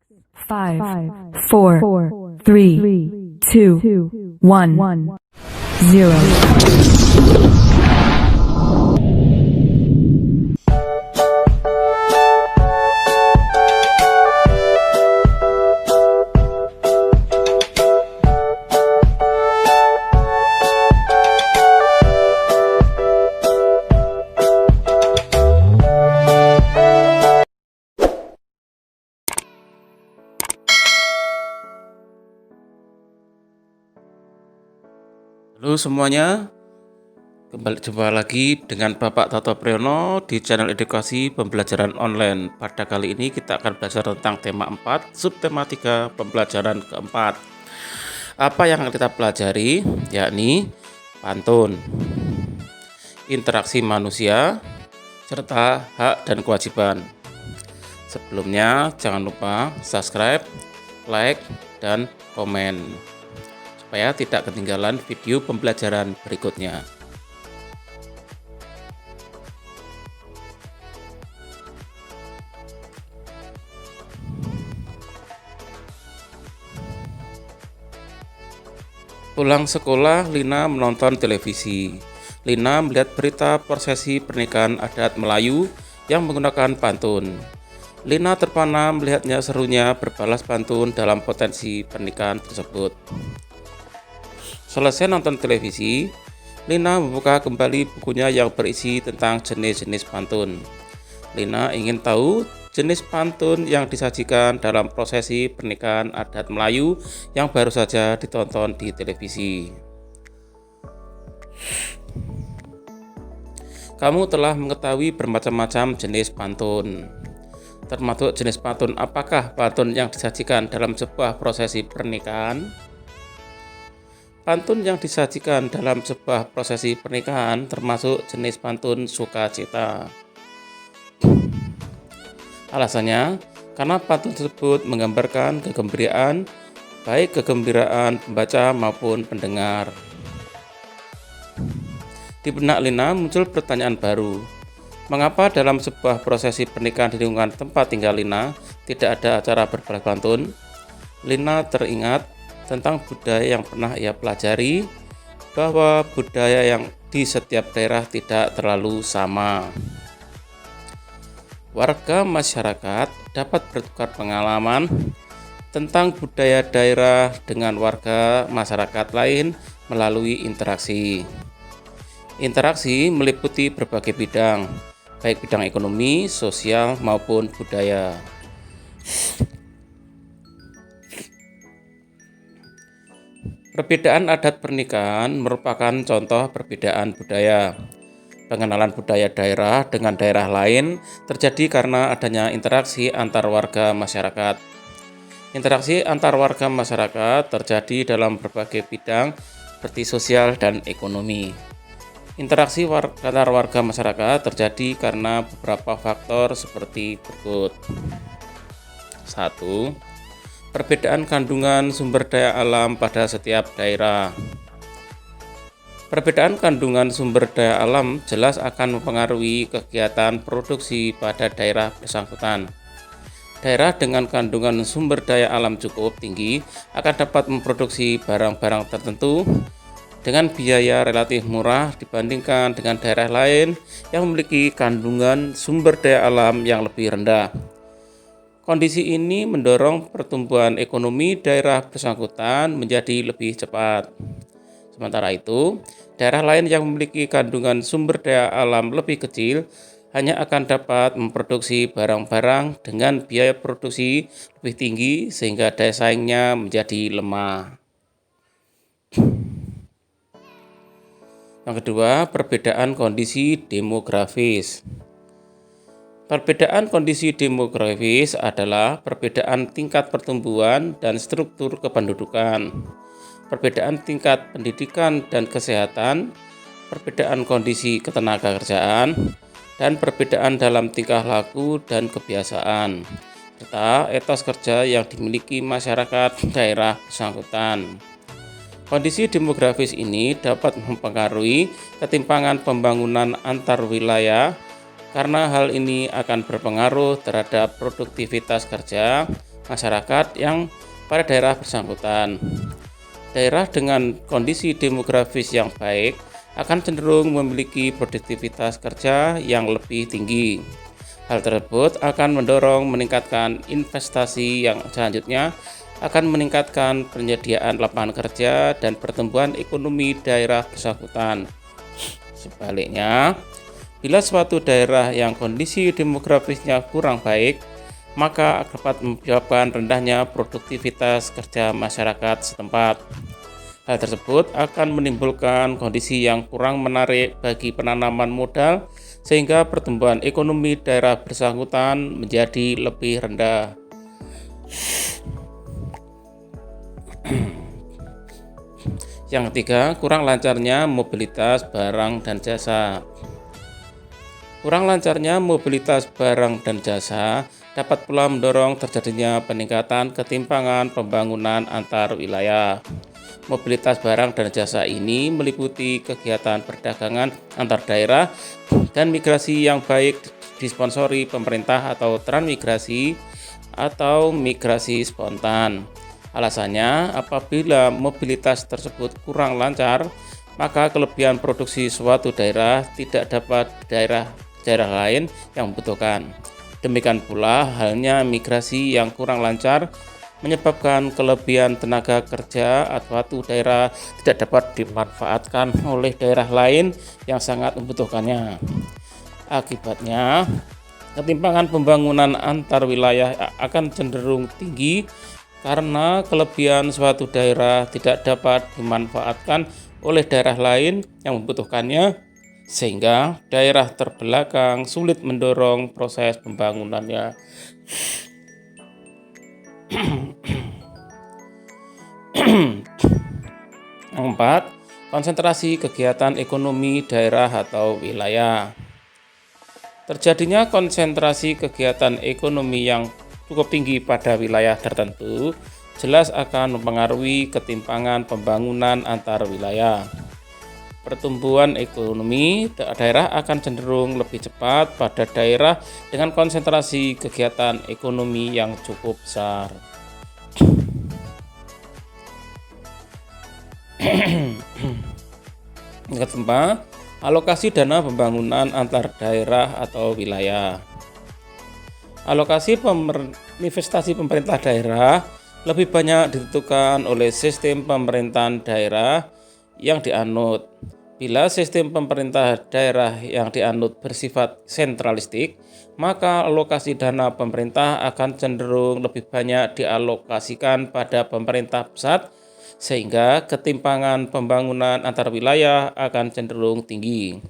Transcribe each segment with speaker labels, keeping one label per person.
Speaker 1: 5, 4, 3, 2, 1, 0.
Speaker 2: Halo semuanya, kembali jumpa lagi dengan Bapak Toto Priyono di channel edukasi pembelajaran online. Pada kali ini kita akan belajar tentang tema 4, subtema 3, pembelajaran keempat. Apa yang akan kita pelajari? Yakni pantun, interaksi manusia, serta hak dan kewajiban. Sebelumnya jangan lupa subscribe, like, dan komen supaya tidak ketinggalan video pembelajaran berikutnya. Pulang sekolah, Lina menonton televisi. Lina melihat berita prosesi pernikahan adat Melayu yang menggunakan pantun. Lina terpana melihatnya serunya berbalas pantun dalam potensi pernikahan tersebut. Selesai nonton televisi, Lina membuka kembali bukunya yang berisi tentang jenis-jenis pantun. Lina ingin tahu jenis pantun yang disajikan dalam prosesi pernikahan adat Melayu yang baru saja ditonton di televisi. Kamu telah mengetahui bermacam-macam jenis pantun. Termasuk jenis pantun apakah pantun yang disajikan dalam sebuah prosesi pernikahan? Pantun yang disajikan dalam sebuah prosesi pernikahan termasuk jenis pantun sukacita. Alasannya, karena pantun tersebut menggambarkan kegembiraan, baik kegembiraan pembaca maupun pendengar. Di benak Lina muncul pertanyaan baru. Mengapa dalam sebuah prosesi pernikahan di lingkungan tempat tinggal Lina tidak ada acara berbalas pantun? Lina teringat tentang budaya yang pernah ia pelajari, bahwa budaya yang di setiap daerah tidak terlalu sama. Warga masyarakat dapat bertukar pengalaman tentang budaya daerah dengan warga masyarakat lain melalui interaksi. Interaksi meliputi berbagai bidang, baik bidang ekonomi, sosial, maupun budaya. Perbedaan adat pernikahan merupakan contoh perbedaan budaya. Pengenalan budaya daerah dengan daerah lain terjadi karena adanya interaksi antar warga masyarakat. Interaksi antar warga masyarakat terjadi dalam berbagai bidang seperti sosial dan ekonomi. Interaksi antar warga masyarakat terjadi karena beberapa faktor seperti berikut. 1. Perbedaan kandungan sumber daya alam pada setiap daerah. Perbedaan kandungan sumber daya alam jelas akan mempengaruhi kegiatan produksi pada daerah bersangkutan. Daerah dengan kandungan sumber daya alam cukup tinggi akan dapat memproduksi barang-barang tertentu dengan biaya relatif murah dibandingkan dengan daerah lain yang memiliki kandungan sumber daya alam yang lebih rendah. Kondisi ini mendorong pertumbuhan ekonomi daerah bersangkutan menjadi lebih cepat. Sementara itu, daerah lain yang memiliki kandungan sumber daya alam lebih kecil hanya akan dapat memproduksi barang-barang dengan biaya produksi lebih tinggi sehingga daya saingnya menjadi lemah. Yang kedua, perbedaan kondisi demografis. Perbedaan kondisi demografis adalah perbedaan tingkat pertumbuhan dan struktur kependudukan, perbedaan tingkat pendidikan dan kesehatan, perbedaan kondisi ketenagakerjaan, dan perbedaan dalam tingkah laku dan kebiasaan, serta etos kerja yang dimiliki masyarakat daerah bersangkutan. Kondisi demografis ini dapat mempengaruhi ketimpangan pembangunan antar wilayah karena hal ini akan berpengaruh terhadap produktivitas kerja, masyarakat yang pada daerah bersangkutan. Daerah dengan kondisi demografis yang baik akan cenderung memiliki produktivitas kerja yang lebih tinggi. Hal tersebut akan mendorong meningkatkan investasi yang selanjutnya akan meningkatkan penyediaan lapangan kerja dan pertumbuhan ekonomi daerah bersangkutan. Sebaliknya, bila suatu daerah yang kondisi demografisnya kurang baik, maka dapat menyebabkan rendahnya produktivitas kerja masyarakat setempat. Hal tersebut akan menimbulkan kondisi yang kurang menarik bagi penanaman modal, sehingga pertumbuhan ekonomi daerah bersangkutan menjadi lebih rendah. Yang ketiga, kurang lancarnya mobilitas barang dan jasa. Kurang lancarnya mobilitas barang dan jasa dapat pula mendorong terjadinya peningkatan ketimpangan pembangunan antar wilayah. Mobilitas barang dan jasa ini meliputi kegiatan perdagangan antar daerah dan migrasi yang baik disponsori pemerintah atau transmigrasi atau migrasi spontan. Alasannya, apabila mobilitas tersebut kurang lancar, maka kelebihan produksi suatu daerah tidak dapat daerah lain yang membutuhkan. Demikian pula halnya migrasi yang kurang lancar menyebabkan kelebihan tenaga kerja atau suatu daerah tidak dapat dimanfaatkan oleh daerah lain yang sangat membutuhkannya. Akibatnya, ketimpangan pembangunan antar wilayah akan cenderung tinggi karena kelebihan suatu daerah tidak dapat dimanfaatkan oleh daerah lain yang membutuhkannya, sehingga daerah terbelakang sulit mendorong proses pembangunannya. Yang keempat, konsentrasi kegiatan ekonomi daerah atau wilayah. Terjadinya konsentrasi kegiatan ekonomi yang cukup tinggi pada wilayah tertentu jelas akan mempengaruhi ketimpangan pembangunan antar wilayah. Pertumbuhan ekonomi daerah akan cenderung lebih cepat pada daerah dengan konsentrasi kegiatan ekonomi yang cukup besar. Yang keempat, alokasi dana pembangunan antar daerah atau wilayah. Alokasi investasi pemerintah daerah lebih banyak ditentukan oleh sistem pemerintahan daerah yang dianut. Bila sistem pemerintah daerah yang dianut bersifat sentralistik, maka alokasi dana pemerintah akan cenderung lebih banyak dialokasikan pada pemerintah pusat, sehingga ketimpangan pembangunan antar wilayah akan cenderung tinggi.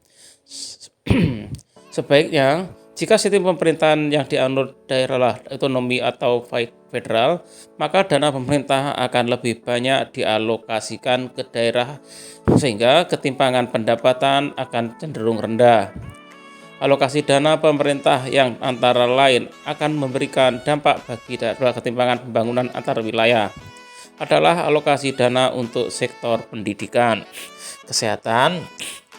Speaker 2: Sebaiknya, jika sistem pemerintahan yang dianut daerah otonomi atau federal, maka dana pemerintah akan lebih banyak dialokasikan ke daerah, sehingga ketimpangan pendapatan akan cenderung rendah. Alokasi dana pemerintah yang antara lain akan memberikan dampak bagi ketimpangan pembangunan antar wilayah adalah alokasi dana untuk sektor pendidikan, kesehatan,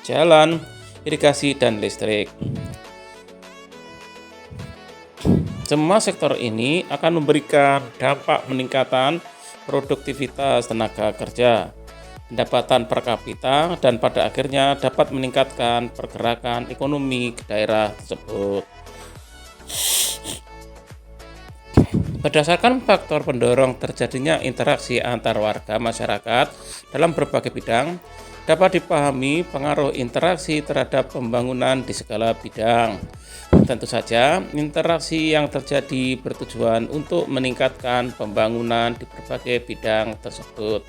Speaker 2: jalan, irigasi, dan listrik. Semua sektor ini akan memberikan dampak peningkatan produktivitas tenaga kerja, pendapatan per kapita, dan pada akhirnya dapat meningkatkan pergerakan ekonomi ke daerah tersebut. Berdasarkan faktor pendorong terjadinya interaksi antar warga masyarakat dalam berbagai bidang, dapat dipahami pengaruh interaksi terhadap pembangunan di segala bidang. Tentu saja, interaksi yang terjadi bertujuan untuk meningkatkan pembangunan di berbagai bidang tersebut.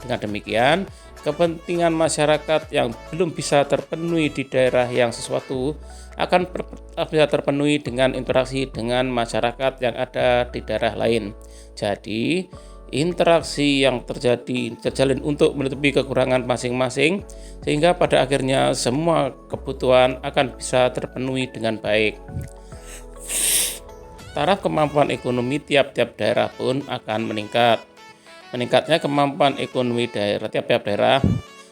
Speaker 2: Dengan demikian, kepentingan masyarakat yang belum bisa terpenuhi di daerah yang sesuatu akan bisa terpenuhi dengan interaksi dengan masyarakat yang ada di daerah lain. Jadi, interaksi yang terjalin untuk menutupi kekurangan masing-masing, sehingga pada akhirnya semua kebutuhan akan bisa terpenuhi dengan baik. Taraf kemampuan ekonomi tiap-tiap daerah pun akan meningkat. Meningkatnya kemampuan ekonomi tiap-tiap daerah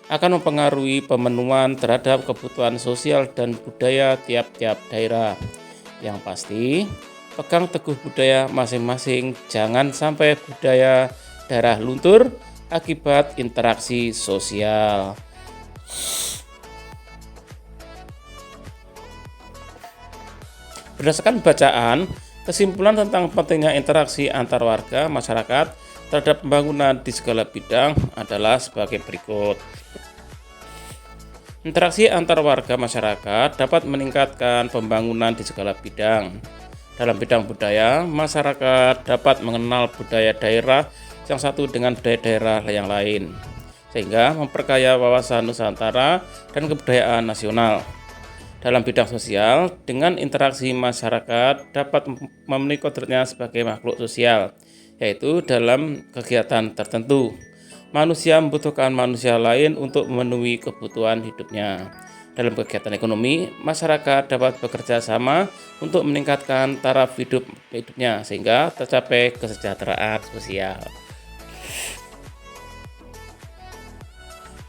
Speaker 2: akan mempengaruhi pemenuhan terhadap kebutuhan sosial dan budaya tiap-tiap daerah. Yang pasti, pegang teguh budaya masing-masing, jangan sampai budaya daerah luntur akibat interaksi sosial. Berdasarkan bacaan, kesimpulan tentang pentingnya interaksi antar warga masyarakat terhadap pembangunan di segala bidang adalah sebagai berikut. Interaksi antar warga masyarakat dapat meningkatkan pembangunan di segala bidang. Dalam bidang budaya, masyarakat dapat mengenal budaya daerah yang satu dengan budaya daerah yang lain, sehingga memperkaya wawasan Nusantara dan kebudayaan nasional. Dalam bidang sosial, dengan interaksi masyarakat dapat memenuhi kodratnya sebagai makhluk sosial, yaitu dalam kegiatan tertentu. Manusia membutuhkan manusia lain untuk memenuhi kebutuhan hidupnya. Dalam kegiatan ekonomi, masyarakat dapat bekerja sama untuk meningkatkan taraf hidupnya sehingga tercapai kesejahteraan sosial.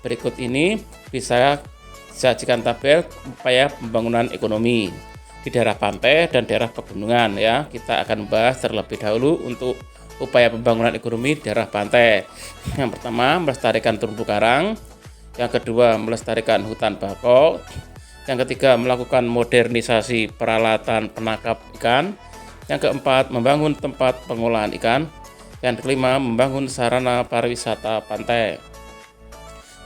Speaker 2: Berikut ini bisa disajikan tabel upaya pembangunan ekonomi di daerah pantai dan daerah pegunungan ya. Kita akan membahas terlebih dahulu untuk upaya pembangunan ekonomi di daerah pantai. Yang pertama, melestarikan terumbu karang. Yang kedua, melestarikan hutan bakau. Yang ketiga, melakukan modernisasi peralatan penangkap ikan. Yang keempat, membangun tempat pengolahan ikan. Yang kelima, membangun sarana pariwisata pantai.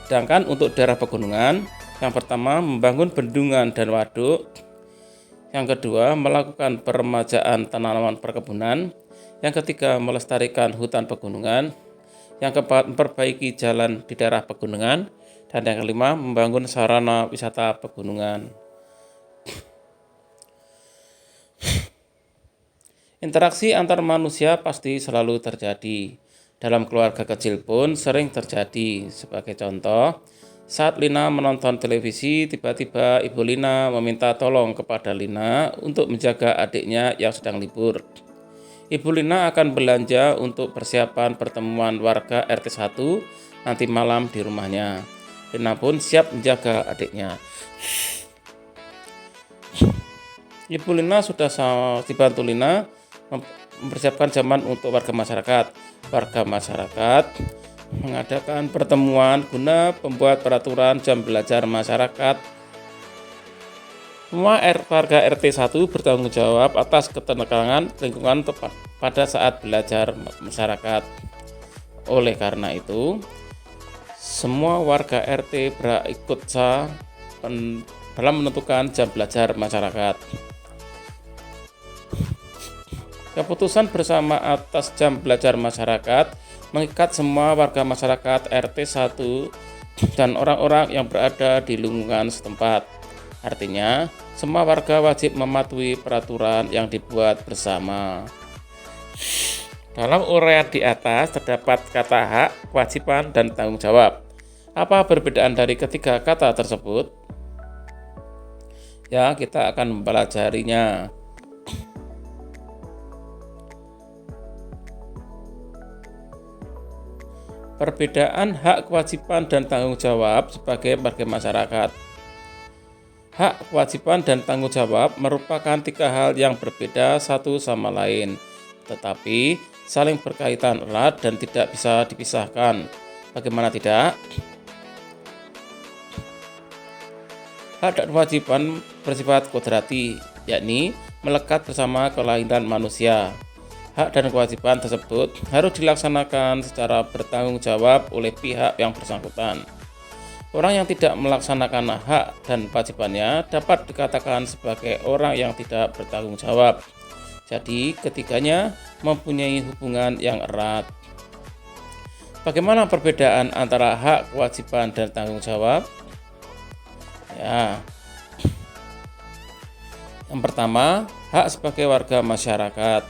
Speaker 2: Sedangkan untuk daerah pegunungan, yang pertama, membangun bendungan dan waduk. Yang kedua, melakukan peremajaan tanaman perkebunan. Yang ketiga, melestarikan hutan pegunungan. Yang keempat, memperbaiki jalan di daerah pegunungan. Dan yang kelima, membangun sarana wisata pegunungan. Interaksi antar manusia pasti selalu terjadi. Dalam keluarga kecil pun sering terjadi. Sebagai contoh, saat Lina menonton televisi, tiba-tiba Ibu Lina meminta tolong kepada Lina untuk menjaga adiknya yang sedang libur. Ibu Lina akan belanja untuk persiapan pertemuan warga RT 1 nanti malam di rumahnya. Lina pun siap menjaga adiknya. Ibu Lina sudah dibantu Lina mempersiapkan zaman untuk warga masyarakat. Warga masyarakat mengadakan pertemuan guna membuat peraturan jam belajar masyarakat. Semua warga RT 1 bertanggung jawab atas ketenangan lingkungan pada saat belajar masyarakat. Oleh karena itu, semua warga RT berikut dalam menentukan jam belajar masyarakat. Keputusan bersama atas jam belajar masyarakat mengikat semua warga masyarakat RT 1 dan orang-orang yang berada di lingkungan setempat. Artinya, semua warga wajib mematuhi peraturan yang dibuat bersama. Dalam uraian di atas terdapat kata hak, kewajiban, dan tanggung jawab. Apa perbedaan dari ketiga kata tersebut? Ya, kita akan mempelajarinya. Perbedaan hak, kewajiban, dan tanggung jawab sebagai warga masyarakat. Hak, kewajiban, dan tanggung jawab merupakan tiga hal yang berbeda satu sama lain, tetapi saling berkaitan erat dan tidak bisa dipisahkan. Bagaimana tidak? Hak dan kewajiban bersifat kodrati, yakni melekat bersama kelainan manusia. Hak dan kewajiban tersebut harus dilaksanakan secara bertanggung jawab oleh pihak yang bersangkutan. Orang yang tidak melaksanakan hak dan kewajibannya dapat dikatakan sebagai orang yang tidak bertanggung jawab. Jadi, ketiganya mempunyai hubungan yang erat. Bagaimana perbedaan antara hak, kewajiban, dan tanggung jawab? Ya. Yang pertama, hak sebagai warga masyarakat.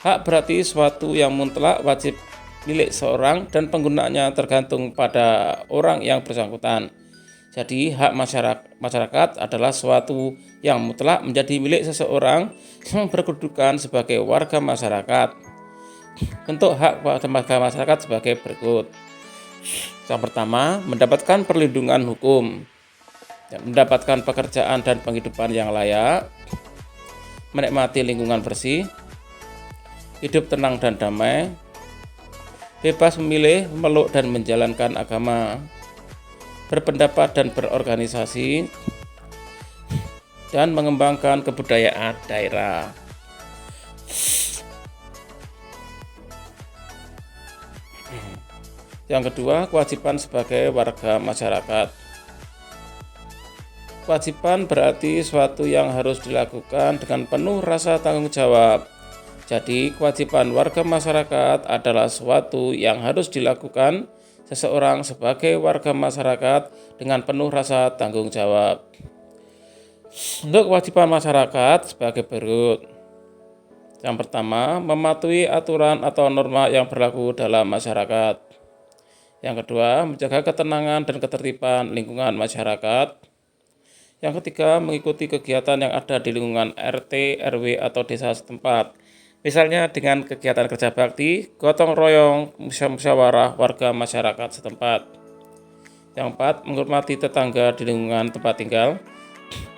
Speaker 2: Hak berarti suatu yang mutlak wajib milik seorang dan penggunaannya tergantung pada orang yang bersangkutan. Jadi hak masyarakat adalah suatu yang mutlak menjadi milik seseorang yang berkedudukan sebagai warga masyarakat. Bentuk hak warga masyarakat sebagai berikut. Yang pertama, mendapatkan perlindungan hukum, mendapatkan pekerjaan dan penghidupan yang layak, menikmati lingkungan bersih, hidup tenang dan damai, bebas memilih, memeluk dan menjalankan agama, berpendapat dan berorganisasi, dan mengembangkan kebudayaan daerah. Yang kedua, kewajiban sebagai warga masyarakat. Kewajiban berarti suatu yang harus dilakukan dengan penuh rasa tanggung jawab. Jadi, kewajiban warga masyarakat adalah suatu yang harus dilakukan seseorang sebagai warga masyarakat dengan penuh rasa tanggung jawab. Untuk kewajiban masyarakat sebagai berikut. Yang pertama, mematuhi aturan atau norma yang berlaku dalam masyarakat. Yang kedua, menjaga ketenangan dan ketertiban lingkungan masyarakat. Yang ketiga, mengikuti kegiatan yang ada di lingkungan RT, RW, atau desa setempat. Misalnya dengan kegiatan kerja bakti, gotong royong, musyawarah warga masyarakat setempat. Yang keempat, menghormati tetangga di lingkungan tempat tinggal.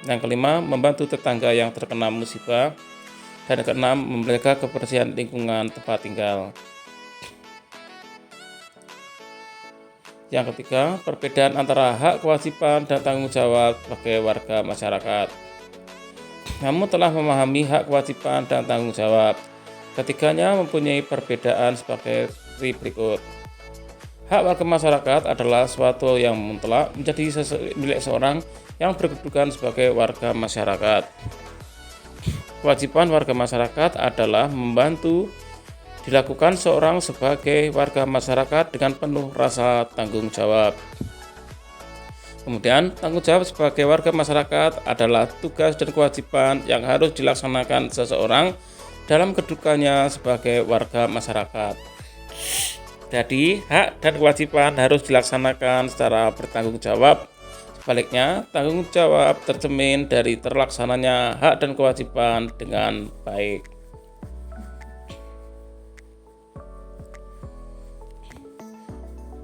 Speaker 2: Yang kelima, membantu tetangga yang terkena musibah. Dan yang keenam, menjaga kebersihan lingkungan tempat tinggal. Yang ketiga, perbedaan antara hak, kewajiban, dan tanggung jawab sebagai warga masyarakat. Kamu telah memahami hak, kewajiban, dan tanggung jawab. Ketiganya mempunyai perbedaan sebagai berikut. Hak warga masyarakat adalah suatu yang mutlak menjadi milik seorang yang berkedudukan sebagai warga masyarakat. Kewajiban warga masyarakat adalah membantu dilakukan seorang sebagai warga masyarakat dengan penuh rasa tanggung jawab. Kemudian, tanggung jawab sebagai warga masyarakat adalah tugas dan kewajiban yang harus dilaksanakan seseorang dalam kedudukannya sebagai warga masyarakat. Jadi, hak dan kewajiban harus dilaksanakan secara bertanggung jawab. Sebaliknya, tanggung jawab tercermin dari terlaksananya hak dan kewajiban dengan baik.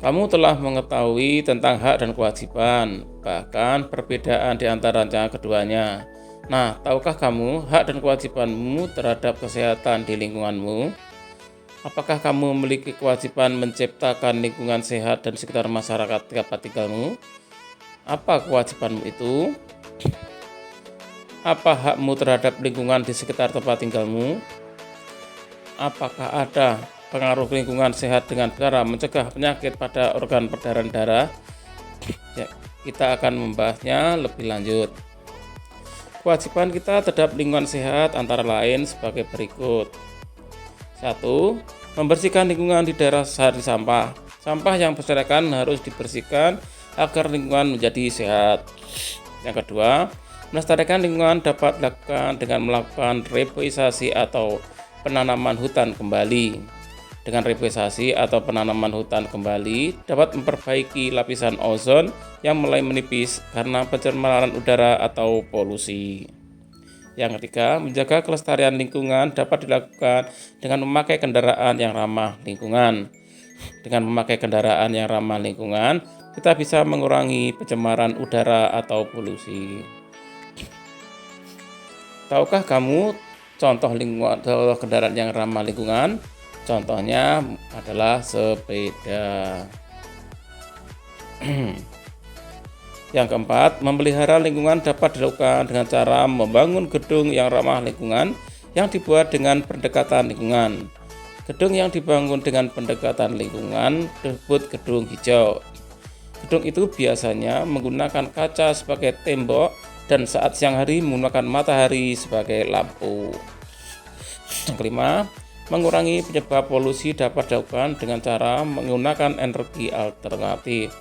Speaker 2: Kamu telah mengetahui tentang hak dan kewajiban, bahkan perbedaan di antaranya keduanya. Nah, tahukah kamu hak dan kewajibanmu terhadap kesehatan di lingkunganmu? Apakah kamu memiliki kewajiban menciptakan lingkungan sehat dan sekitar masyarakat tempat tinggalmu? Apa kewajibanmu itu? Apa hakmu terhadap lingkungan di sekitar tempat tinggalmu? Apakah ada pengaruh lingkungan sehat dengan cara mencegah penyakit pada organ peredaran darah? Ya, kita akan membahasnya lebih lanjut. Kewajiban kita terhadap lingkungan sehat antara lain sebagai berikut. 1. Membersihkan lingkungan di daerah sehari sampah. Sampah yang berserakan harus dibersihkan agar lingkungan menjadi sehat. Yang kedua, melestarikan lingkungan dapat dilakukan dengan melakukan reboisasi atau penanaman hutan kembali. Dengan reboisasi atau penanaman hutan kembali dapat memperbaiki lapisan ozon yang mulai menipis karena pencemaran udara atau polusi. Yang ketiga, menjaga kelestarian lingkungan dapat dilakukan dengan memakai kendaraan yang ramah lingkungan. Dengan memakai kendaraan yang ramah lingkungan, kita bisa mengurangi pencemaran udara atau polusi. Tahukah kamu contoh kendaraan yang ramah lingkungan? Contohnya adalah sepeda. Yang keempat, memelihara lingkungan dapat dilakukan dengan cara membangun gedung yang ramah lingkungan yang dibuat dengan pendekatan lingkungan. Gedung yang dibangun dengan pendekatan lingkungan disebut gedung hijau. Gedung itu biasanya menggunakan kaca sebagai tembok dan saat siang hari menggunakan matahari sebagai lampu. Yang kelima, mengurangi penyebab polusi dapat dilakukan dengan cara menggunakan energi alternatif.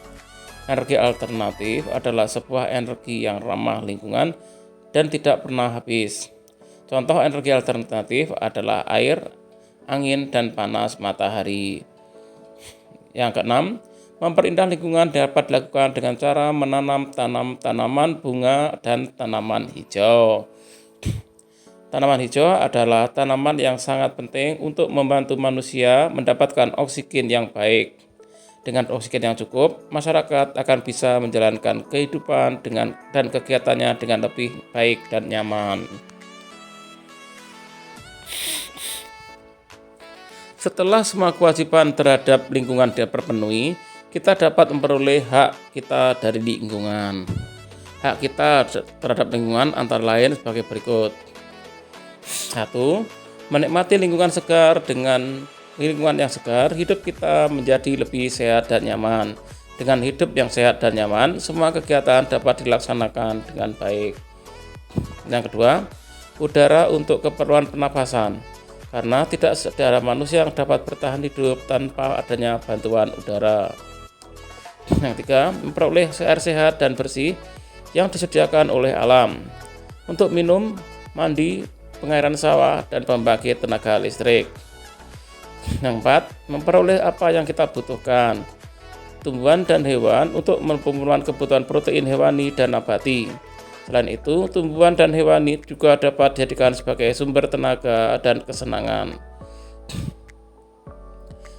Speaker 2: Energi alternatif adalah sebuah energi yang ramah lingkungan dan tidak pernah habis. Contoh energi alternatif adalah air, angin, dan panas matahari. Yang keenam, memperindah lingkungan dapat dilakukan dengan cara menanam tanaman bunga dan tanaman hijau. Tanaman hijau adalah tanaman yang sangat penting untuk membantu manusia mendapatkan oksigen yang baik. Dengan oksigen yang cukup, masyarakat akan bisa menjalankan kehidupan dan kegiatannya dengan lebih baik dan nyaman. Setelah semua kewajiban terhadap lingkungan terpenuhi, kita dapat memperoleh hak kita dari lingkungan. Hak kita terhadap lingkungan antara lain sebagai berikut. 1. Menikmati lingkungan segar. Dengan lingkungan yang segar, hidup kita menjadi lebih sehat dan nyaman. Dengan hidup yang sehat dan nyaman, semua kegiatan dapat dilaksanakan dengan baik. Yang kedua, udara untuk keperluan pernapasan. Karena tidak ada manusia yang dapat bertahan hidup tanpa adanya bantuan udara. Yang ketiga, memperoleh air sehat dan bersih yang disediakan oleh alam untuk minum, mandi, pengairan sawah, dan pembangkit tenaga listrik. Yang keempat, memperoleh apa yang kita butuhkan, tumbuhan dan hewan untuk memenuhi kebutuhan protein hewani dan nabati. Selain itu, tumbuhan dan hewani juga dapat dijadikan sebagai sumber tenaga dan kesenangan.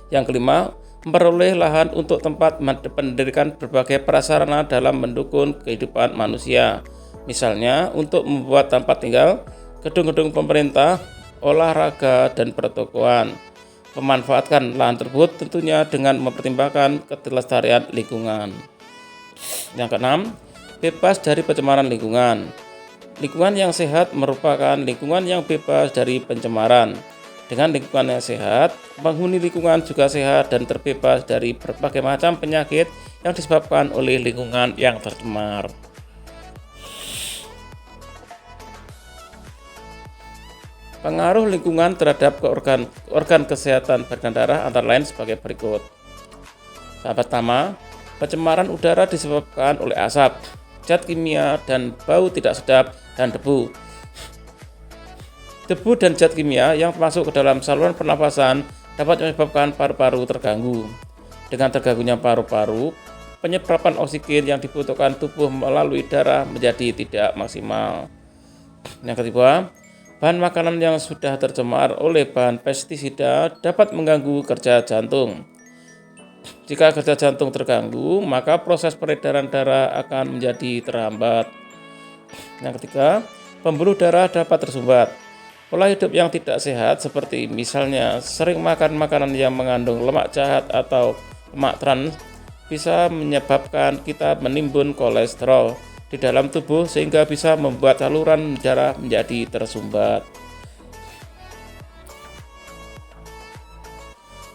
Speaker 2: Yang kelima, memperoleh lahan untuk tempat mendirikan berbagai prasarana dalam mendukung kehidupan manusia. Misalnya, untuk membuat tempat tinggal, gedung-gedung pemerintah, olahraga, dan pertokoan. Memanfaatkan lahan tersebut tentunya dengan mempertimbangkan kelestarian lingkungan. Yang keenam, bebas dari pencemaran lingkungan. Lingkungan yang sehat merupakan lingkungan yang bebas dari pencemaran. Dengan lingkungan yang sehat, penghuni lingkungan juga sehat dan terbebas dari berbagai macam penyakit yang disebabkan oleh lingkungan yang tercemar. Pengaruh lingkungan terhadap organ kesehatan badan darah antara lain sebagai berikut. Pertama, pencemaran udara disebabkan oleh asap, zat kimia, dan bau tidak sedap, dan debu. Debu dan zat kimia yang masuk ke dalam saluran pernapasan dapat menyebabkan paru-paru terganggu. Dengan terganggunya paru-paru, penyerapan oksigen yang dibutuhkan tubuh melalui darah menjadi tidak maksimal. Yang kedua, bahan makanan yang sudah tercemar oleh bahan pestisida dapat mengganggu kerja jantung. Jika kerja jantung terganggu, maka proses peredaran darah akan menjadi terhambat. Yang ketiga, pembuluh darah dapat tersumbat. Pola hidup yang tidak sehat seperti misalnya sering makan makanan yang mengandung lemak jahat atau lemak trans bisa menyebabkan kita menimbun kolesterol di dalam tubuh sehingga bisa membuat saluran darah menjadi tersumbat.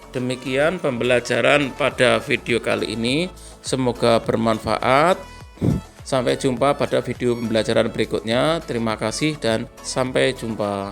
Speaker 2: Demikian pembelajaran pada video kali ini, semoga bermanfaat. Sampai jumpa pada video pembelajaran berikutnya. Terima kasih dan sampai jumpa.